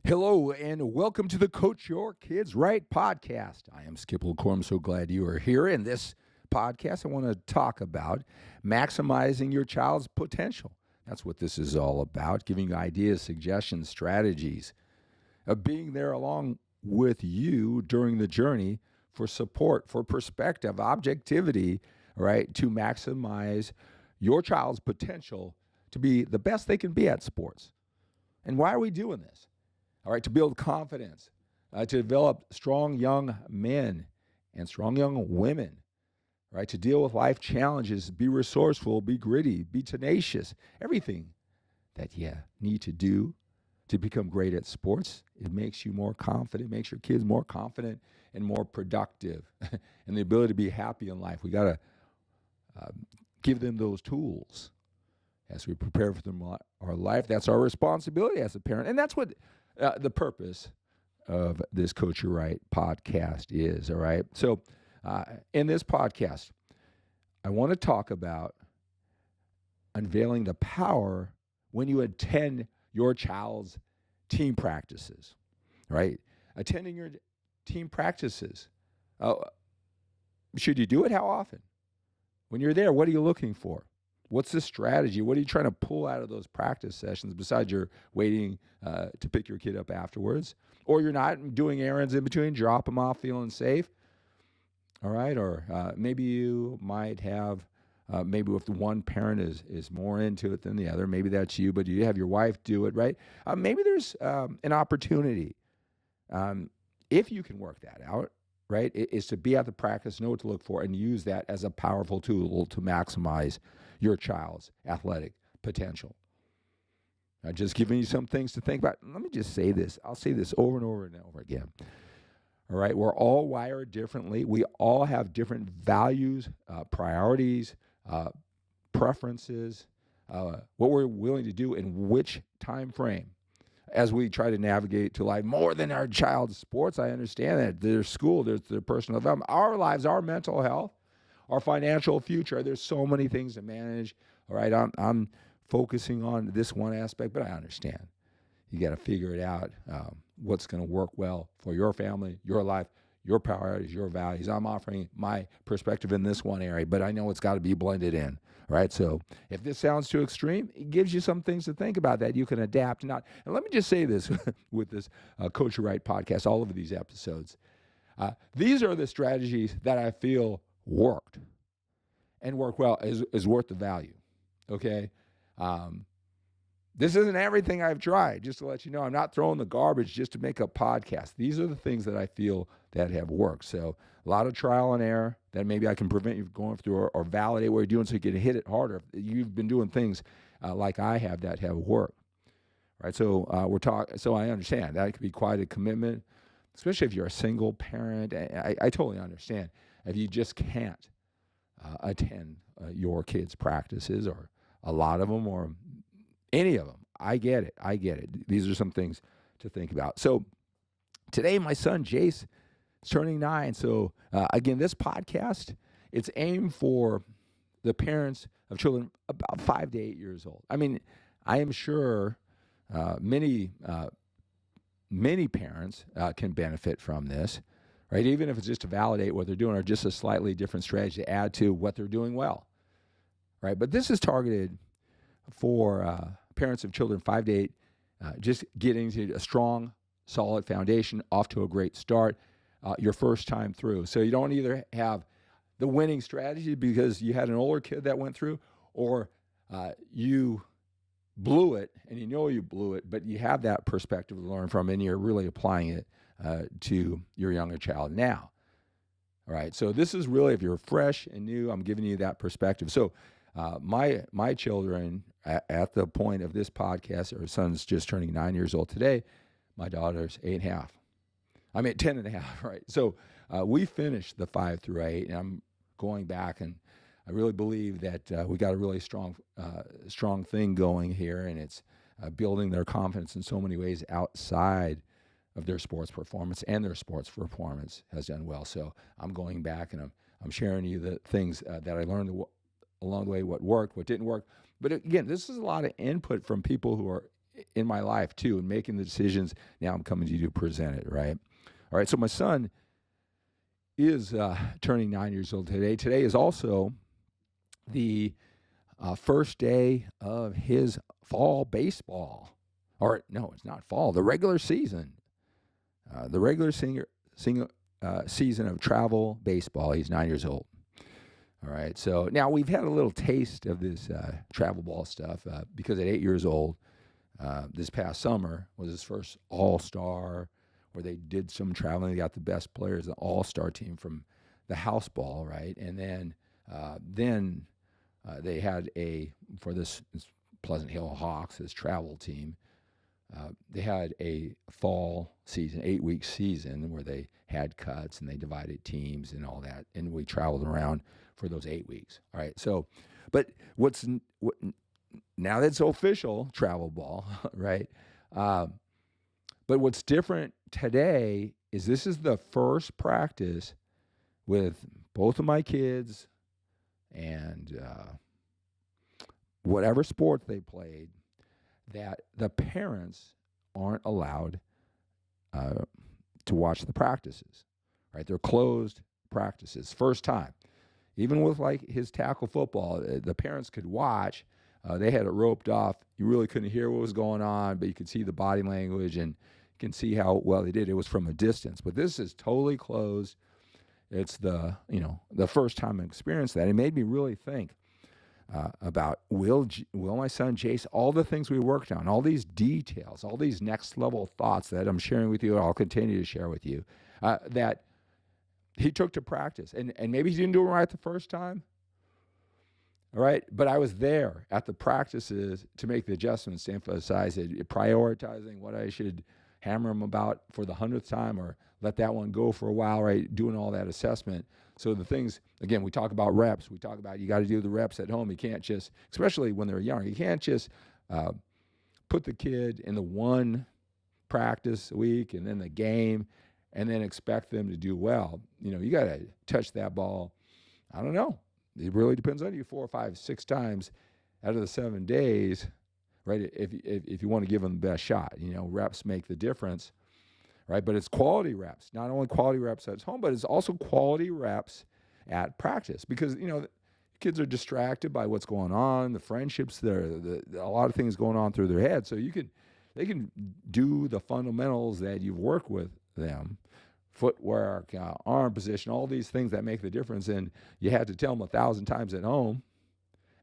Hello and welcome to the Coach Your Kids Right podcast. I am Skip LaCour. I'm so glad you are here. In this podcast, I want to talk about maximizing your child's potential. That's what this is all about, giving you ideas, suggestions, strategies, of being there along with you during the journey for support, for perspective, objectivity, right, to maximize your child's potential to be the best they can be at sports. And why are we doing this? All right, to build confidence, to develop strong young men and strong young women, right? To deal with life challenges, be resourceful, be gritty, be tenacious, everything that you need to do to become great at sports. It makes you more confident, makes your kids more confident and more productive, and the ability to be happy in life. We got to give them those tools as we prepare for them our life. That's our responsibility as a parent, and that's what the purpose of this Coach Your Right podcast is, all right? So in this podcast, I want to talk about unveiling the power when you attend your child's team practices, right? Attending your team practices. Should you do it? How often? When you're there, what are you looking for? What's the strategy? What are you trying to pull out of those practice sessions besides you're waiting to pick your kid up afterwards? Or you're not doing errands in between, drop them off feeling safe, all right? Or maybe you might have, maybe if the one parent is more into it than the other, maybe that's you, but you have your wife do it, right? Maybe there's an opportunity, if you can work that out, right, is to be at the practice, know what to look for, and use that as a powerful tool to maximize your child's athletic potential. I'm just giving you some things to think about. Let me just say this. I'll say this over and over and over again. All right, we're all wired differently. We all have different values, priorities, preferences, what we're willing to do in which time frame. As we try to navigate to life more than our child's sports, I understand that there's school, there's their personal development, our lives, our mental health, our financial future. There's so many things to manage. All right, I'm focusing on this one aspect, but I understand. You got to figure it out, what's going to work well for your family, your life, your priorities, your values. I'm offering my perspective in this one area, but I know it's got to be blended in, right? So if this sounds too extreme, it gives you some things to think about that you can adapt. And let me just say this with this Coach Your Right podcast, all of these episodes. These are the strategies that I feel worked and work well, is worth the value, okay? This isn't everything I've tried, just to let you know. I'm not throwing the garbage just to make a podcast. These are the things that I feel that have worked. So a lot of trial and error that maybe I can prevent you from going through or validate what you're doing so you can hit it harder. You've been doing things like I have that have worked, right? So So I understand that could be quite a commitment, especially if you're a single parent. I totally understand if you just can't attend your kids' practices, or a lot of them, or any of them. I get it. These are some things to think about. So today, my son Jace is turning 9. So again, this podcast, it's aimed for the parents of children about 5 to 8 years old. I mean, I am sure many parents can benefit from this, right? Even if it's just to validate what they're doing, or just a slightly different strategy to add to what they're doing well, right? But this is targeted for parents of children 5 to 8, just getting to a strong, solid foundation, off to a great start, your first time through. So you don't either have the winning strategy because you had an older kid that went through, or you blew it and you know you blew it, but you have that perspective to learn from, and you're really applying it to your younger child now. All right, so this is really, if you're fresh and new, I'm giving you that perspective. So my children, at the point of this podcast, our son's just turning 9 years old today. My daughter's 8.5. I mean 10.5, right? So we finished the 5 through 8, and I'm going back, and I really believe that we got a really strong thing going here, and it's building their confidence in so many ways outside of their sports performance, and their sports performance has done well. So I'm going back, and I'm sharing you the things that I learned along the way, what worked, what didn't work. But again, this is a lot of input from people who are in my life too, and making the decisions. Now I'm coming to you to present it, right? All right, so my son is turning 9 years old today. Today is also the first day of his fall baseball. Or no, it's not fall, the regular season. The regular season of travel baseball. He's 9 years old. All right, so now we've had a little taste of this travel ball stuff because at 8 years old, this past summer was his first all-star, where they did some traveling. They got the best players, the all-star team from the house ball, right? And then they had for this Pleasant Hill Hawks, this travel team, they had a fall season, 8-week season, where they had cuts and they divided teams and all that, and we traveled around for those 8 weeks. All right, so, but now that's official travel ball, right? But what's different today is this is the first practice with both of my kids and whatever sport they played that the parents aren't allowed to watch the practices, right? They're closed practices, first time. Even with like his tackle football, the parents could watch. They had it roped off. You really couldn't hear what was going on, but you could see the body language and you can see how well they did. It was from a distance, but this is totally closed. It's the first time I experienced that. It made me really think about will my son Jace, all the things we worked on, all these details, all these next level thoughts that I'm sharing with you, and I'll continue to share with you, that he took to practice. And maybe he didn't do it right the first time. All right, but I was there at the practices to make the adjustments, to emphasize it, prioritizing what I should hammer him about for the 100th time or let that one go for a while, right, doing all that assessment. So the things, again, we talk about reps. We talk about you got to do the reps at home. You can't just, especially when they're young, you can't just put the kid in the one practice a week and then the game and then expect them to do well. You got to touch that ball, I don't know. It really depends on you 4 or 5, 6 times out of the 7 days, right? If you want to give them the best shot, reps make the difference, right? But it's quality reps, not only quality reps at home, but it's also quality reps at practice because, kids are distracted by what's going on, the friendships, a lot of things going on through their head. So they can do the fundamentals that you've worked with them. Footwork, arm position, all these things that make the difference. And you had to tell them 1,000 times at home,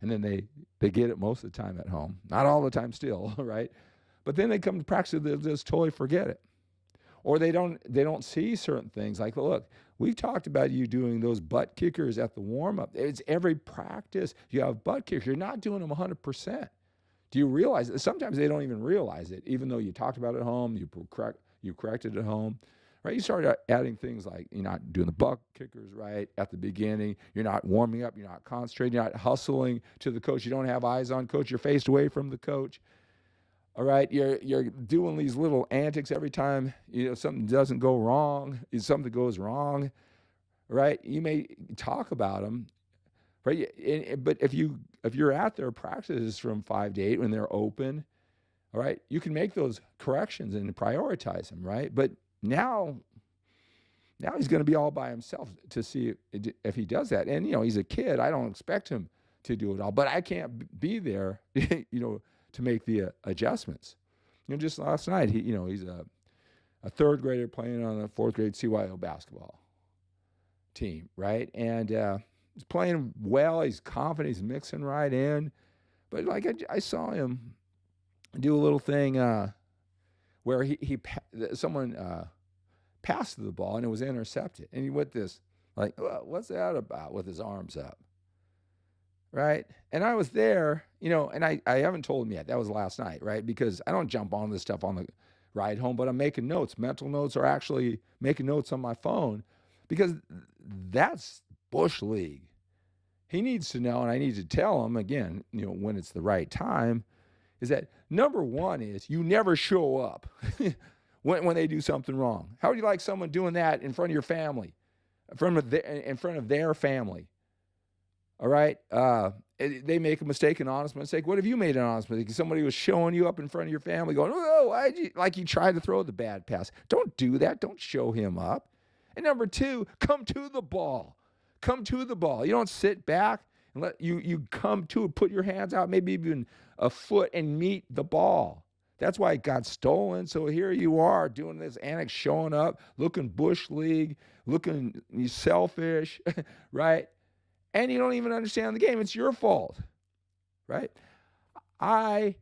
and then they get it most of the time at home. Not all the time still, right? But then they come to practice, they'll just totally forget it. Or they don't see certain things. Like, look, we've talked about you doing those butt kickers at the warm-up. It's every practice you have butt kickers. You're not doing them 100%. Do you realize it? Sometimes they don't even realize it, even though you talked about it at home, you corrected it at home. Right, you start adding things like you're not doing the butt kickers right at the beginning. You're not warming up. You're not concentrating. You're not hustling to the coach. You don't have eyes on coach. You're faced away from the coach. All right, you're doing these little antics every time something doesn't go wrong. Something goes wrong, right? You may talk about them, right? But if you're at their practices from 5 to 8 when they're open, all right, you can make those corrections and prioritize them, right? But now he's going to be all by himself to see if he does that. And, he's a kid. I don't expect him to do it all. But I can't be there, to make the adjustments. Just last night, he's a third grader playing on a fourth grade CYO basketball team, right? And he's playing well. He's confident. He's mixing right in. But, I saw him do a little thing where someone passed the ball and it was intercepted. And he went this, what's that about with his arms up? Right? And I was there, and I haven't told him yet. That was last night, right? Because I don't jump on this stuff on the ride home, but I'm making notes, mental notes, or actually making notes on my phone because that's Bush League. He needs to know, and I need to tell him again, when it's the right time, is that number one is you never show up when they do something wrong. How would you like someone doing that in front of your family, in front of their family? All right, they make a mistake, an honest mistake. What if you made an honest mistake? Somebody was showing you up in front of your family going, oh, why'd you, like you tried to throw the bad pass. Don't do that. Don't show him up. And number two, come to the ball. Come to the ball. You don't sit back and let you come to it, put your hands out, maybe even a foot and meet the ball. That's why it got stolen. So here you are doing this annex, showing up, looking bush league, looking selfish, right? And you don't even understand the game. It's your fault, right? I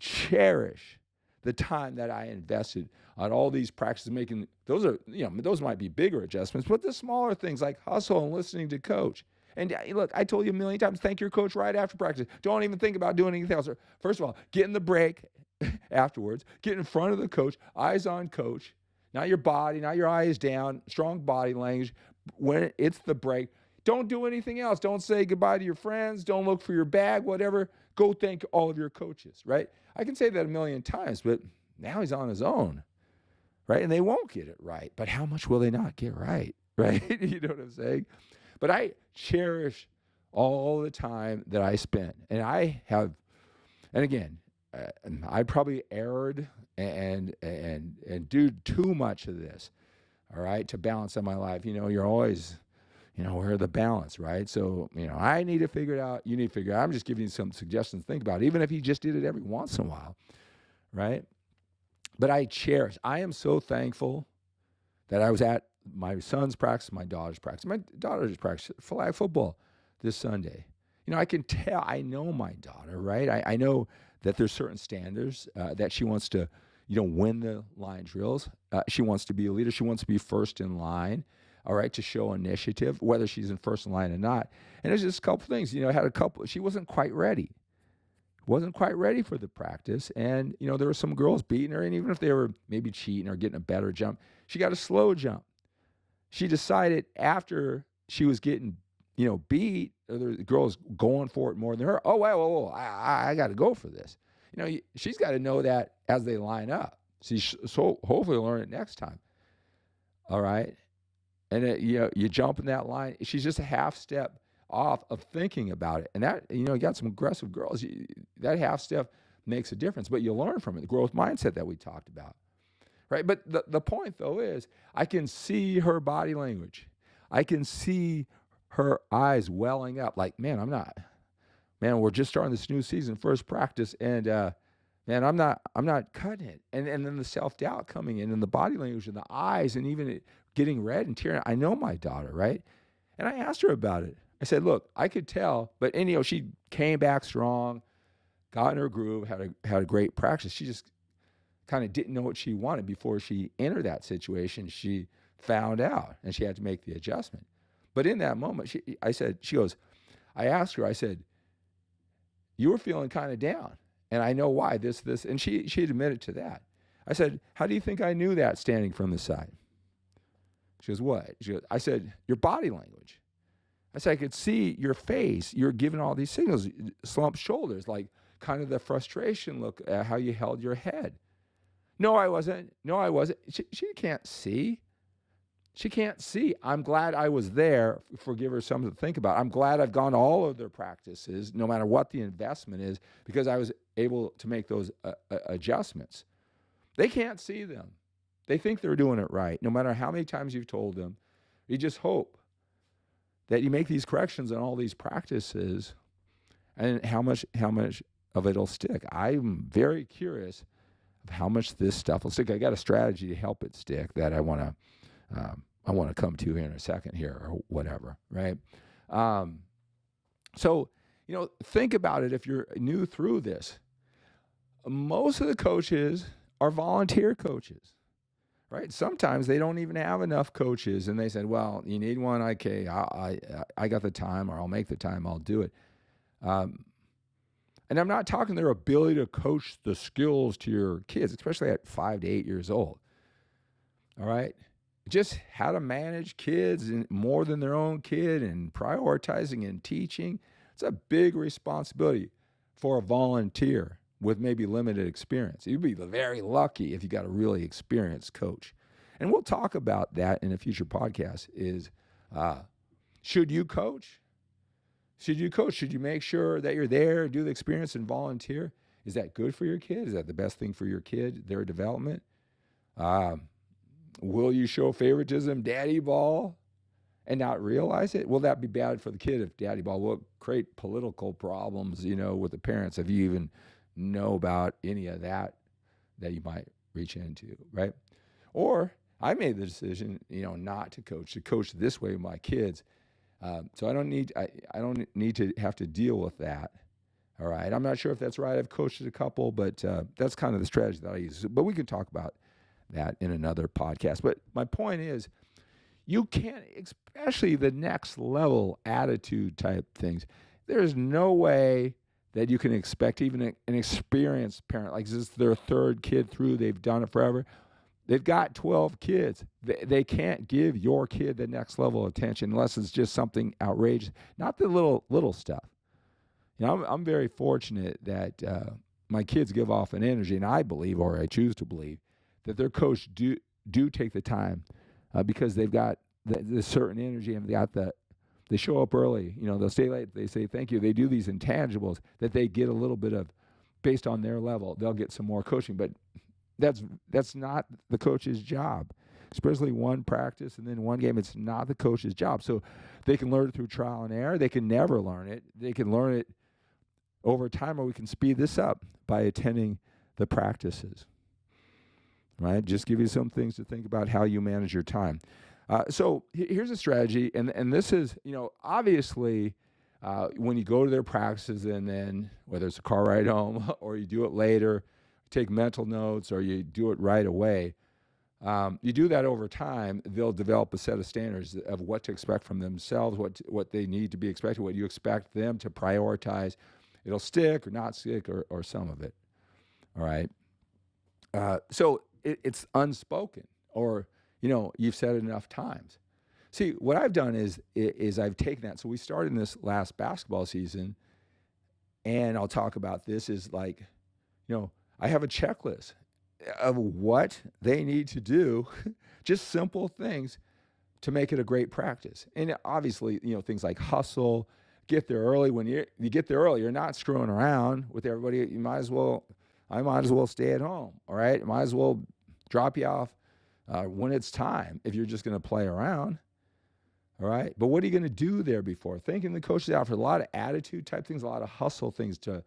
cherish the time that I invested on all these practices, making those might be bigger adjustments, but the smaller things like hustle and listening to coach. And look, I told you a million times, thank your coach right after practice. Don't even think about doing anything else. First of all, get in the break afterwards, get in front of the coach, eyes on coach, not your body, not your eyes down, strong body language. When it's the break, don't do anything else. Don't say goodbye to your friends. Don't look for your bag, whatever. Go thank all of your coaches, right? I can say that a million times, but now he's on his own, right? And they won't get it right. But how much will they not get right, right? You know what I'm saying? But I cherish all the time that I spent. And I have, and again, I probably erred and do too much of this, all right, to balance in my life. You're always, where are the balance, right? So, I need to figure it out. You need to figure it out. I'm just giving you some suggestions to think about, even if he just did it every once in a while, right? But I am so thankful that I was at my son's practice, my daughter's practice. My daughter's practice, flag football this Sunday. I can tell, I know my daughter, right? I know that there's certain standards that she wants to, win the line drills. She wants to be a leader. She wants to be first in line, all right, to show initiative, whether she's in first in line or not. And there's just a couple things, she wasn't quite ready. Wasn't quite ready for the practice. And, there were some girls beating her. And even if they were maybe cheating or getting a better jump, she got a slow jump. She decided after she was getting, beat, the girls going for it more than her. Oh, whoa, I got to go for this. She's got to know that as they line up. So hopefully learn it next time. All right. And, you jump in that line. She's just a half step off of thinking about it. And that, you got some aggressive girls. That half step makes a difference. But you learn from it, the growth mindset that we talked about. Right? But the point, though, is I can see her body language. I can see her eyes welling up like, man, we're just starting this new season, first practice, and I'm not cutting it. And then the self-doubt coming in and the body language and the eyes and even getting red and tearing. I know my daughter, right? And I asked her about it. I said, look, I could tell, but she came back strong, got in her groove, had a great practice. She just kind of didn't know what she wanted before she entered that situation. She found out, and she had to make the adjustment. But in that moment, I asked her, I said, you were feeling kind of down, and I know why, this, and she admitted to that. I said, how do you think I knew that standing from the side? She goes, what? I said, your body language. I said, I could see your face. You're giving all these signals, slumped shoulders, like kind of the frustration look at how you held your head. No, I wasn't. She can't see. She can't see. I'm glad I was there. Give her something to think about. I'm glad I've gone to all of their practices, no matter what the investment is, because I was able to make those adjustments. They can't see them. They think they're doing it right, no matter how many times you've told them. You just hope that you make these corrections on all these practices and how much of it will stick. I'm very curious of how much this stuff will stick. I got a strategy to help it stick that I want to come to here in a second here or whatever, right? So, think about it if you're new through this. Most of the coaches are volunteer coaches. Right? Sometimes they don't even have enough coaches, and they said, well, you need one, okay, I got the time, or I'll make the time, I'll do it. And I'm not talking their ability to coach the skills to your kids, especially at 5 to 8 years old. All right? Just how to manage kids and more than their own kid and prioritizing and teaching. It's a big responsibility for a volunteer with maybe limited experience. You'd be very lucky if you got a really experienced coach. And we'll talk about that in a future podcast is, should you coach? Should you coach? Should you make sure that you're there, do the experience, and volunteer? Is that good for your kid? Is that the best thing for your kid, their development? Um, will you show favoritism, daddy ball, and not realize it? Will that be bad for the kid if daddy ball will create political problems, with the parents if you even know about any of that you might reach into, right? Or I made the decision, not to coach this way with my kids. So I don't need to have to deal with that. All right. I'm not sure if that's right. I've coached a couple, but that's kind of the strategy that I use. But we can talk about that in another podcast. But my point is, you can't, especially the next level attitude type things, there's no way that you can expect even an experienced parent, like this is their third kid through, they've done it forever. They've got 12 kids. They can't give your kid the next level of attention unless it's just something outrageous, not the little stuff. I'm very fortunate that my kids give off an energy, and I believe, or I choose to believe, that their coach do take the time because they've got the certain energy and they show up early. They'll stay late. They say thank you. They do these intangibles that they get a little bit of based on their level. They'll get some more coaching, but that's not the coach's job, especially one practice and then one game. It's not the coach's job. So they can learn it through trial and error. They can never learn it. They can learn it over time, or we can speed this up by attending the practices, right? Just give you some things to think about how you manage your time. So here's a strategy, and this is, obviously, when you go to their practices and then whether it's a car ride home or you do it later, take mental notes, or you do it right away, you do that over time, they'll develop a set of standards of what to expect from themselves, what they need to be expected, what you expect them to prioritize. It'll stick or not stick or some of it, all right? So it's unspoken, or, you've said it enough times. See, what I've done is I've taken that. So we started in this last basketball season, and I'll talk about this, is like, I have a checklist of what they need to do, just simple things to make it a great practice. And obviously, things like hustle, get there early. When you get there early, you're not screwing around with everybody. I might as well stay at home, all right? I might as well drop you off when it's time if you're just going to play around, all right? But what are you going to do there before? Thinking the coaches out for a lot of attitude type things, a lot of hustle things to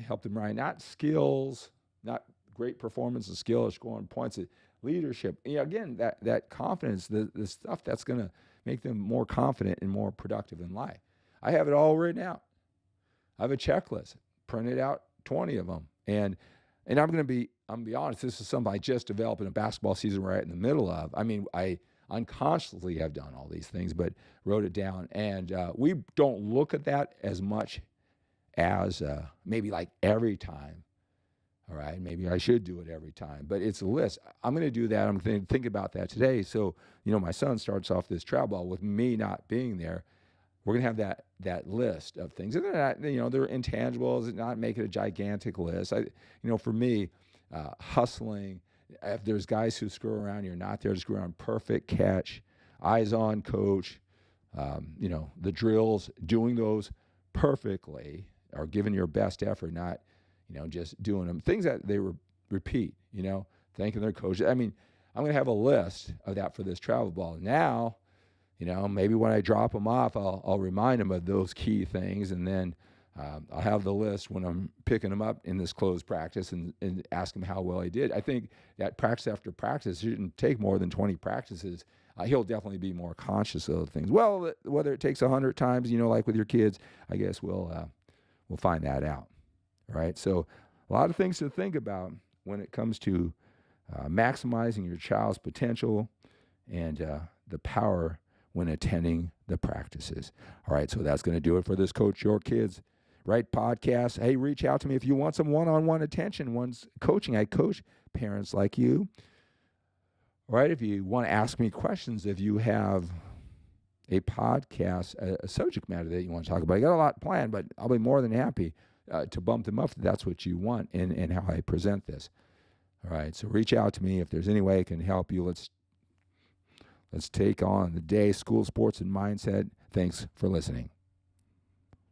help them right. Not skills, not great performance of skill or scoring points, leadership. Again, that confidence, the stuff that's going to make them more confident and more productive in life. I have it all written out. I have a checklist, printed out 20 of them. And I'm going to be honest, this is something I just developed in a basketball season we're right in the middle of. I mean, I unconsciously have done all these things, but wrote it down. And we don't look at that as much as maybe like every time. All right, maybe I should do it every time, but it's a list. I'm going to do that. I'm going to think about that today. So, my son starts off this travel ball with me not being there. We're going to have that list of things. And they're not, they're intangibles, not make it a gigantic list. For me, hustling, if there's guys who screw around, you're not there to screw around, perfect catch, eyes on coach, the drills, doing those perfectly, or giving your best effort, not, just doing them. Things that they repeat, thanking their coach. I mean, I'm going to have a list of that for this travel ball. Now, maybe when I drop them off, I'll remind them of those key things, and then I'll have the list when I'm picking them up in this closed practice and ask them how well I did. I think that practice after practice shouldn't take more than 20 practices. He'll definitely be more conscious of things. Well, whether it takes 100 times, like with your kids, I guess we'll find that out. Right? So a lot of things to think about when it comes to maximizing your child's potential and the power when attending the practices. All right, so that's going to do it for this Coach Your Kids Right podcast. Hey, reach out to me if you want some one-on-one attention, coaching. I coach parents like you. All right, if you want to ask me questions, if you have a podcast, a subject matter that you want to talk about, I got a lot planned, but I'll be more than happy to bump them up if that's what you want and how I present this. All right, so reach out to me if there's any way I can help you. Let's take on the day, school, sports, and mindset. Thanks for listening.